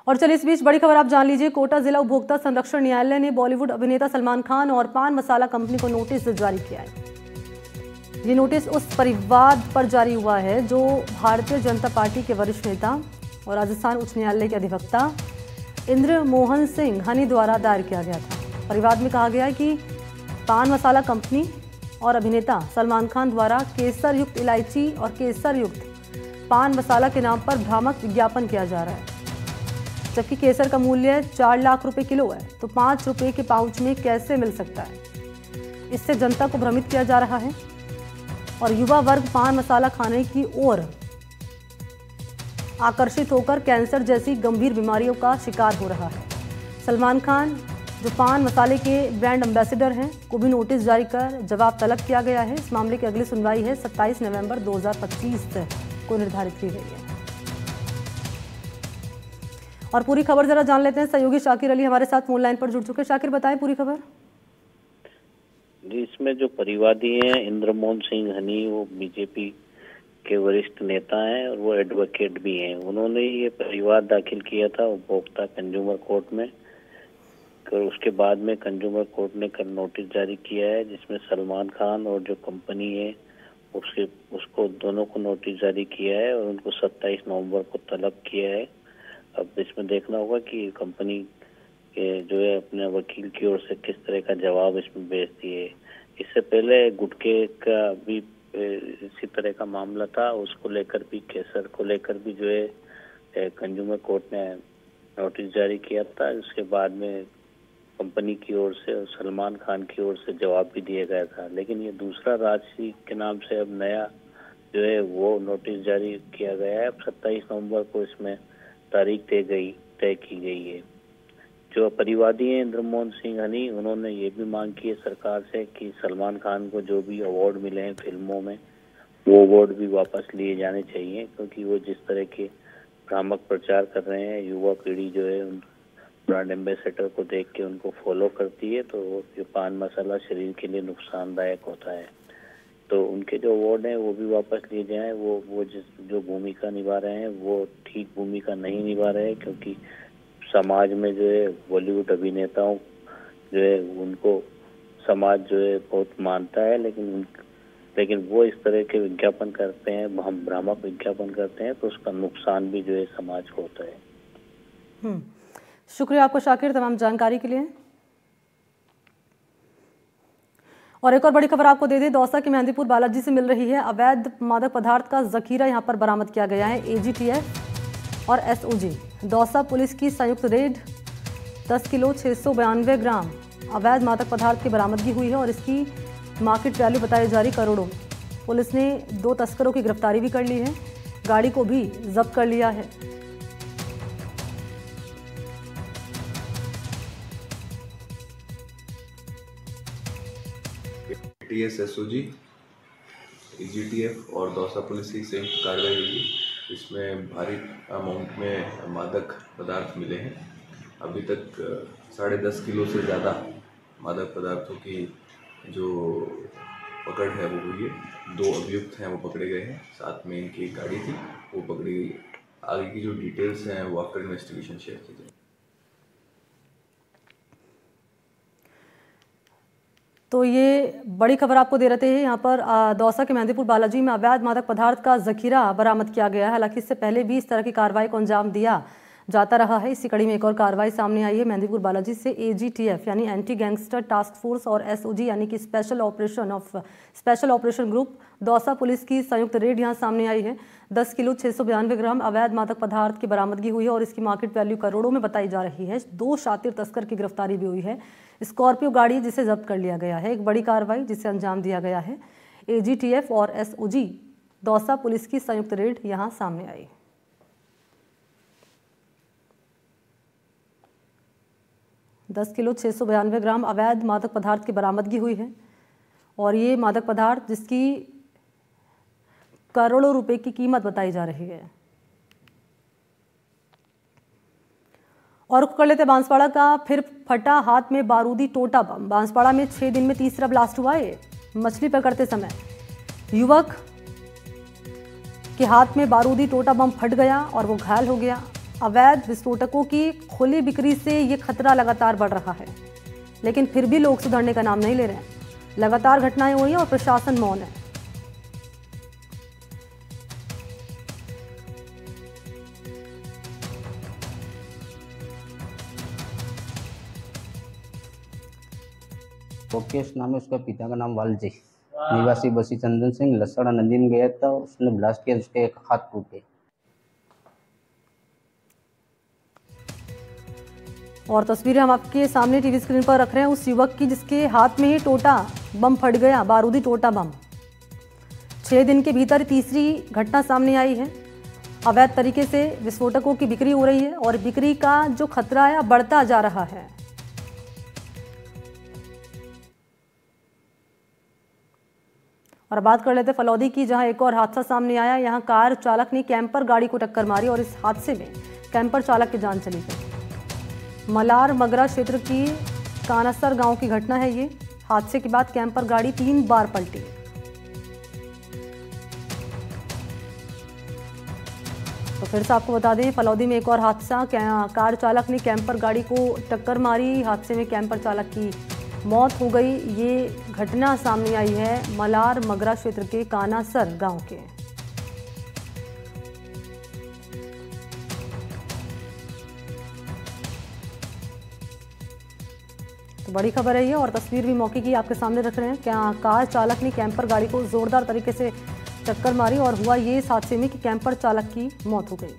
और चलिए इस बीच बड़ी खबर आप जान लीजिए। कोटा जिला उपभोक्ता संरक्षण न्यायालय ने बॉलीवुड अभिनेता सलमान खान और पान मसाला कंपनी को नोटिस जारी किया है। ये नोटिस उस परिवाद पर जारी हुआ है जो भारतीय जनता पार्टी के वरिष्ठ नेता और राजस्थान उच्च न्यायालय के अधिवक्ता इंद्र मोहन सिंह हनी द्वारा दायर किया गया था। परिवाद में कहा गया है कि पान मसाला कंपनी और अभिनेता सलमान खान द्वारा केसर युक्त इलायची और केसर युक्त पान मसाला के नाम पर भ्रामक विज्ञापन किया जा रहा है। जबकि केसर का मूल्य 4 लाख रुपए किलो है, तो 5 रुपए के पाउच में कैसे मिल सकता है? इससे जनता को भ्रमित किया जा रहा है और युवा वर्ग पान मसाला खाने की ओर आकर्षित होकर कैंसर जैसी गंभीर बीमारियों का शिकार हो रहा है। सलमान खान जो पान मसाले के ब्रांड एम्बेसडर हैं को भी नोटिस जारी कर जवाब तलब किया गया है। इस मामले की अगली सुनवाई है 27 नवंबर 2025 को निर्धारित की गई है। और पूरी खबर जरा जान लेते हैं। सहयोगी शाकिर अली हमारे साथ फोन लाइन पर जुड़ चुके हैं। शाकिर बताएं पूरी खबर। जी, इसमें जो परिवादी हैं इंद्र मोहन सिंह हनी, वो बीजेपी के वरिष्ठ नेता हैं और वो एडवोकेट भी हैं। उन्होंने ये परिवाद दाखिल किया था उपभोक्ता कंज्यूमर कोर्ट में और उसके बाद में कंज्यूमर कोर्ट ने कल नोटिस जारी किया है जिसमें सलमान खान और जो कंपनी है उसको दोनों को नोटिस जारी किया है और उनको 27 नवंबर को तलब किया है। अब इसमें देखना होगा कि कंपनी जो है अपने वकील की ओर से किस तरह का जवाब इसमें भेजती है। इससे पहले गुटखे का भी इसी तरह का मामला था, उसको लेकर भी केसर को लेकर भी जो है कंज्यूमर कोर्ट ने नोटिस जारी किया था। उसके बाद में कंपनी की ओर से और सलमान खान की ओर से जवाब भी दिया गया था। लेकिन ये दूसरा राशि के नाम से अब नया जो है वो नोटिस जारी किया गया है। अब 27 नवंबर को इसमें तारीख तय की गई है। जो परिवादी हैं इंद्र मोहन सिंह हनी, उन्होंने ये भी मांग की है सरकार से कि सलमान खान को जो भी अवार्ड मिले हैं फिल्मों में वो अवार्ड भी वापस लिए जाने चाहिए, क्योंकि वो जिस तरह के भ्रामक प्रचार कर रहे हैं, युवा पीढ़ी जो है उन ब्रांड एम्बेसडर को देख के उनको फॉलो करती है, तो जो पान मसाला शरीर के लिए नुकसानदायक होता है। तो उनके जो अवार्ड हैं वो भी वापस लिए जाएं। वो जो भूमिका निभा रहे हैं वो ठीक भूमिका नहीं निभा रहे हैं, क्योंकि समाज में जो है बॉलीवुड अभिनेताओं जो है उनको समाज जो है बहुत मानता है, लेकिन वो इस तरह के विज्ञापन करते हैं, हम भ्रामक विज्ञापन करते हैं, तो उसका नुकसान भी जो है समाज को होता है। शुक्रिया आपको शाकिर तमाम जानकारी के लिए। और एक और बड़ी खबर आपको दे दें, दौसा के मेहंदीपुर बालाजी से मिल रही है। अवैध मादक पदार्थ का जखीरा यहां पर बरामद किया गया है। एजीटीएफ और एसओजी दौसा पुलिस की संयुक्त रेड 10 किलो 692 ग्राम अवैध मादक पदार्थ की बरामदगी हुई है और इसकी मार्केट वैल्यू बताई जा रही करोड़ों। पुलिस ने 2 तस्करों की गिरफ्तारी भी कर ली है, गाड़ी को भी जब्त कर लिया है। टीएस एसओजी एजीटीएफ और दौसा पुलिस की संयुक्त कार्रवाई हुई। इसमें भारी अमाउंट में मादक पदार्थ मिले हैं। अभी तक 10.5 किलो से ज़्यादा मादक पदार्थों की जो पकड़ है वो हुई है। 2 अभियुक्त हैं वो पकड़े गए हैं, साथ में इनकी एक गाड़ी थी वो पकड़ी गई। आगे की जो डिटेल्स हैं वो आफ्टर इन्वेस्टिगेशन शेयर की जाएगी। तो ये बड़ी खबर आपको दे रहे थे। यहाँ पर दौसा के मेहंदीपुर बालाजी में अवैध मादक पदार्थ का जखीरा बरामद किया गया है। हालांकि इससे पहले भी इस तरह की कार्रवाई को अंजाम दिया जाता रहा है। इसी कड़ी में एक और कार्रवाई सामने आई है। मेहंदीपुर बालाजी से एजीटीएफ यानी एंटी गैंगस्टर टास्क फोर्स और एसओजी यानी कि special operation group Dausa police की संयुक्त रेड यहाँ सामने आई है। 10 किलो 692 ग्राम अवैध मादक पदार्थ की बरामदगी हुई है और इसकी मार्केट वैल्यू करोड़ों में बताई जा रही है। 2 शातिर तस्कर की गिरफ्तारी भी हुई है। स्कॉर्पियो गाड़ी जिसे जब्त कर लिया गया है। एक बड़ी कार्रवाई जिसे अंजाम दिया गया है। एजीटीएफ और एसओजी दौसा पुलिस की संयुक्त रेड यहां सामने आई। दस किलो 692 ग्राम अवैध मादक पदार्थ की बरामदगी हुई है और ये मादक पदार्थ जिसकी करोड़ों रुपए की कीमत बताई जा रही है। और कर लेते बांसवाड़ा का फिर फटा हाथ में बारूदी टोटा बम। बांसवाड़ा में 6 दिन में तीसरा ब्लास्ट हुआ है। मछली पकड़ते समय युवक के हाथ में बारूदी टोटा बम फट गया और वो घायल हो गया। अवैध विस्फोटकों की खुली बिक्री से ये खतरा लगातार बढ़ रहा है, लेकिन फिर भी लोग सुधरने का नाम नहीं ले रहे हैं। लगातार घटनाएं हो रही हैं और प्रशासन मौन है। मुकेश नाम है उसका, पिता का नाम वालजी, निवासी बसी चंदन सिंह। लसड़ा नदी में गया था, उसने ब्लास्ट किया, उसके एक हाथ टूट गए। और तस्वीरें हम आपके सामने टीवी स्क्रीन पर रख रहे हैं उस युवक की जिसके हाथ में ही टोटा बम फट गया, बारूदी टोटा बम। 6 दिन के भीतर तीसरी घटना सामने आई है। अवैध तरीके से विस्फोटकों की बिक्री हो रही है और बिक्री का जो खतरा है बढ़ता जा रहा है। और बात कर लेते हैं फलौदी की, जहां एक और हादसा सामने आया। यहां कार चालक ने कैंपर गाड़ी को टक्कर मारी और इस हादसे में कैंपर चालक की जान चली गई। मलार मगरा क्षेत्र की कानासर गांव की घटना है ये। हादसे के बाद कैंपर गाड़ी 3 बार पलटी। तो फिर से आपको बता दें, फलौदी में एक और हादसा, कार चालक ने कैंपर गाड़ी को टक्कर मारी। हादसे में कैंपर चालक की मौत हो गई। ये घटना सामने आई है मलार मगरा क्षेत्र के कानासर गांव के। तो बड़ी खबर है ये और तस्वीर भी मौके की आपके सामने रख रहे हैं। क्या कार चालक ने कैंपर गाड़ी को जोरदार तरीके से टक्कर मारी और हुआ ये इस हादसे में कि कैंपर चालक की मौत हो गई।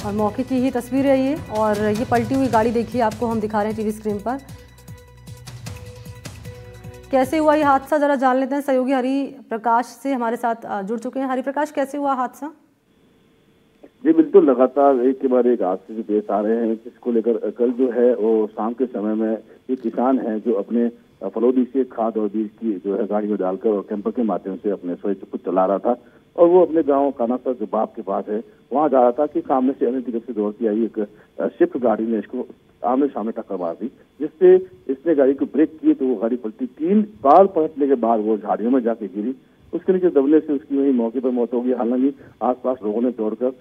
और मौके की ही तस्वीर है ये और ये पलटी हुई गाड़ी देखिए, आपको हम दिखा रहे हैं टीवी स्क्रीन पर। कैसे हुआ ये हादसा जरा जान लेते हैं। सहयोगी हरि प्रकाश से हमारे साथ जुड़ चुके हैं। हरि प्रकाश, कैसे हुआ हादसा? जी बिल्कुल, लगातार एक के बाद एक हादसे से पेश आ रहे हैं, जिसको लेकर कल जो है वो शाम के समय में एक किसान है जो अपने फलौदी से खाद और बीज की जो है गाड़ी में डालकर और कैंपर के माध्यम से अपने स्वयं को चला रहा था और वो अपने गांव कानासर जो बाप के पास है वहां जा रहा था कि सामने से अनित से दौड़ती आई एक स्विफ्ट गाड़ी ने इसको आमने सामने टक्कर मार दी, जिससे इसने गाड़ी को ब्रेक किए तो वो गाड़ी पलटी। 3 बार पलटने के बाद वो झाड़ियों में जाके गिरी। उसके नीचे दबने से उसकी वही मौके पर मौत हो गई। हालांकि आसपास लोगों ने दौड़कर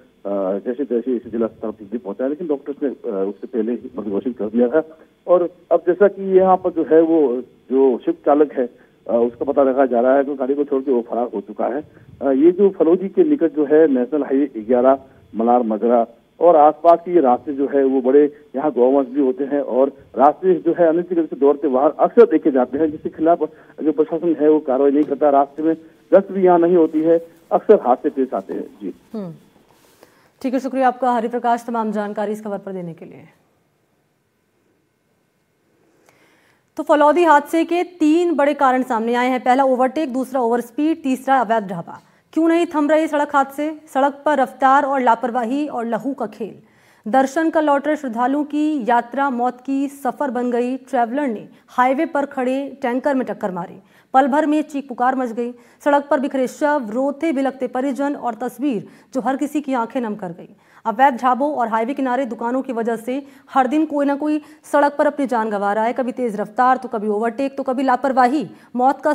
जैसे तैसे इसे जिला अस्पताल भी पहुंचाया, लेकिन डॉक्टर्स ने उससे पहले ही मृत घोषित कर दिया था। और अब जैसा कि यहाँ पर जो है वो जो शिफ्ट चालक है उसका पता लगाया जा रहा है तो गाड़ी को छोड़ के वो फरार हो चुका है। ये जो फलौदी के निकट जो है नेशनल हाईवे 11 मलार मगरा और आसपास के ये रास्ते जो है वो बड़े यहाँ गौवंश भी होते हैं और रास्ते जो है अनिश्चित से दौड़ते बाहर अक्सर देखे जाते हैं, जिसके खिलाफ जो प्रशासन है वो कार्रवाई नहीं करता। रास्ते में गश्त भी यहाँ नहीं होती है, अक्सर हादसे पेश आते हैं। जी ठीक है, शुक्रिया आपका हरि प्रकाश तमाम जानकारी इस खबर पर देने के लिए। तो फलौदी हादसे के 3 बड़े कारण सामने आए हैं। पहला ओवरटेक, दूसरा ओवर स्पीड, तीसरा अवैध ढाबा। क्यों नहीं थम रहे सड़क हादसे? सड़क पर रफ्तार और लापरवाही और लहू का खेल। दर्शन कर लौट रहे श्रद्धालुओं की यात्रा मौत की सफर बन गई। ट्रैवलर ने हाईवे पर खड़े टैंकर में टक्कर मारी। पल भर में चीख पुकार मच गई। सड़क पर बिखरे शव, रोते बिलखते परिजन और तस्वीर जो हर किसी की आंखें नम कर गई। अवैध ढाबों और हाईवे किनारे दुकानों की वजह से हर दिन कोई ना कोई सड़क पर अपनी जान गंवा रहा है। कभी तेज रफ्तार तो कभी ओवरटेक तो कभी लापरवाही। मौत का